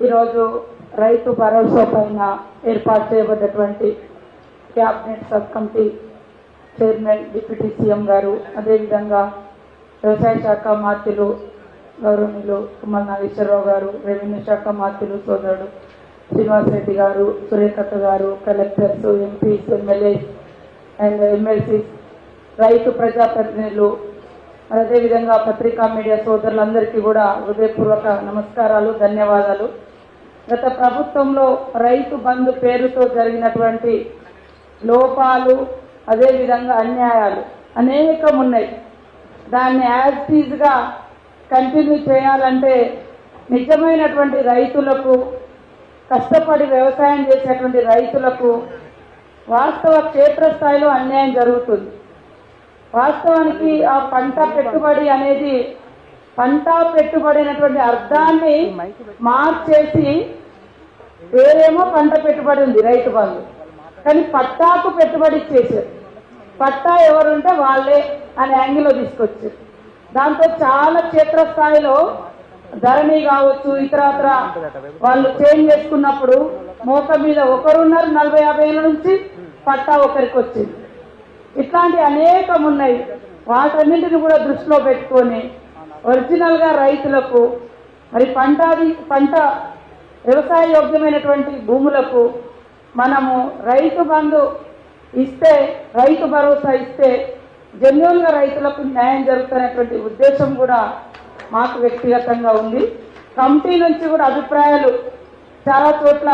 ఈరోజు రైతు భరోసా పైన ఏర్పాటు చేయబడ్డటువంటి cabinet sub committee chairman deputy CM గారు, అదేవిధంగా వ్యవసాయ శాఖ మంత్రులు గౌరవనీయులు తుమ్మల నాగేశ్వరరావు గారు, రెవెన్యూ శాఖ మంత్రులు సోదరుడు శ్రీనివాసరెడ్డి గారు, సురేఖత గారు, collectors, MPs, MLAs and MLCs, రైతు ప్రజాప్రతినిధులు, అదేవిధంగా పత్రికా మీడియా సోదరులందరికీ కూడా హృదయపూర్వక నమస్కారాలు, ధన్యవాదాలు. గత ప్రభుత్వంలో రైతు బంధు పేరుతో జరిగినటువంటి లోపాలు, అదేవిధంగా అన్యాయాలు అనేకం ఉన్నాయి. దాన్ని యాజ్ టీజ్గా కంటిన్యూ చేయాలంటే నిజమైనటువంటి రైతులకు, కష్టపడి వ్యవసాయం చేసేటువంటి రైతులకు వాస్తవ క్షేత్రస్థాయిలో అన్యాయం జరుగుతుంది. వాస్తవానికి ఆ పంట పెట్టుబడి అనేది పంట పెట్టుబడినటువంటి అర్థాన్ని మార్చేసి వేరేమో పంట పెట్టుబడి ఉంది రైతు బంధు, కానీ పట్టాకు పెట్టుబడి ఇచ్చేసారు. పట్టా ఎవరుంటే వాళ్ళే అనే యాంగిల్లో తీసుకొచ్చారు. దాంతో చాలా క్షేత్రస్థాయిలో ధరణి కావచ్చు, ఇతరత్ర వాళ్ళు చేంజ్ చేసుకున్నప్పుడు మోక మీద ఒకరున్నారు, 40-50 ఏళ్ళ నుంచి పట్టా ఒకరికి వచ్చింది. ఇట్లాంటి అనేకం ఉన్నాయి. వాటన్నింటిని కూడా దృష్టిలో పెట్టుకొని ఒరిజినల్గా రైతులకు మరి పంట వ్యవసాయ యోగ్యమైనటువంటి భూములకు మనము రైతు బంధు ఇస్తే, రైతు భరోసా ఇస్తే జెన్యూన్గా రైతులకు న్యాయం జరుగుతున్నటువంటి ఉద్దేశం కూడా మాకు వ్యక్తిగతంగా ఉంది. కమిటీ నుంచి కూడా అభిప్రాయాలు చాలా చోట్ల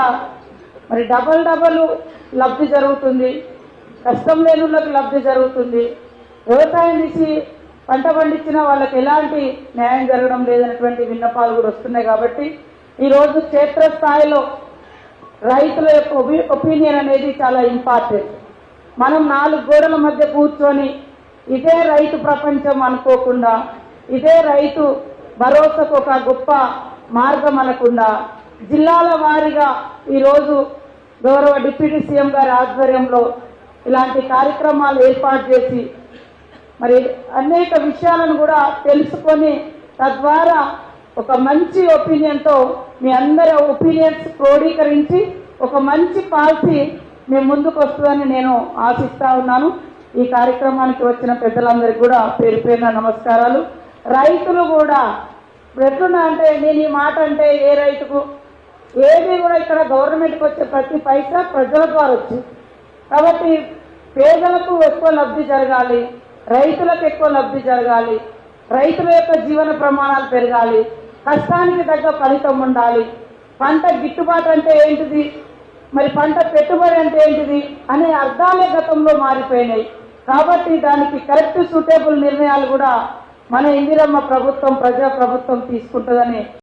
మరి డబల్ లబ్ధి జరుగుతుంది, కష్టం లేని వాళ్ళకి లబ్ధి జరుగుతుంది, వ్యవసాయం చేసి పంట పండించిన వాళ్ళకి ఎలాంటి న్యాయం జరగడం లేదనేటువంటి విన్నపాలు కూడా వస్తున్నాయి. కాబట్టి ఈరోజు క్షేత్రస్థాయిలో రైతుల యొక్క ఒపీనియన్ అనేది చాలా ఇంపార్టెంట్. మనం 4 గోడల మధ్య కూర్చొని ఇదే రైతు ప్రపంచం అనుకోకుండా, ఇదే రైతు భరోసాకు ఒక గొప్ప మార్గం అనకుండా జిల్లాల వారీగా ఈరోజు గౌరవ డిప్యూటీ సీఎం గారి ఆధ్వర్యంలో ఇలాంటి కార్యక్రమాలు ఏర్పాటు చేసి మరి అనేక విషయాలను కూడా తెలుసుకొని తద్వారా ఒక మంచి ఒపీనియన్తో మీ అందరి ఒపీనియన్స్ క్రోడీకరించి ఒక మంచి పాలసీ మేము ముందుకు వస్తుందని నేను ఆశిస్తా ఉన్నాను. ఈ కార్యక్రమానికి వచ్చిన పెద్దలందరికీ కూడా పేరు పేరున నమస్కారాలు. రైతులు కూడా ఎట్లున్నా అంటే, నేను ఈ మాట అంటే ఏ రైతుకు ఏది కూడా ఇక్కడ గవర్నమెంట్కి వచ్చే ప్రతి పైసా ప్రజల ద్వారా వచ్చింది. కాబట్టి పేదలకు ఎక్కువ లబ్ధి జరగాలి, రైతులకు ఎక్కువ లబ్ధి జరగాలి, రైతుల యొక్క జీవన ప్రమాణాలు పెరగాలి, కష్టానికి తగ్గ ఫలితం ఉండాలి. పంట గిట్టుబాటు అంటే ఏంటిది, మరి పంట పెట్టుబడి అంటే ఏంటిది అనే అర్థాలే గతంలో మారిపోయినాయి. కాబట్టి దానికి కరెక్ట్ సూటబుల్ నిర్ణయాలు కూడా మన ఇందిరమ్మ ప్రభుత్వం, ప్రజా ప్రభుత్వం తీసుకుంటుందని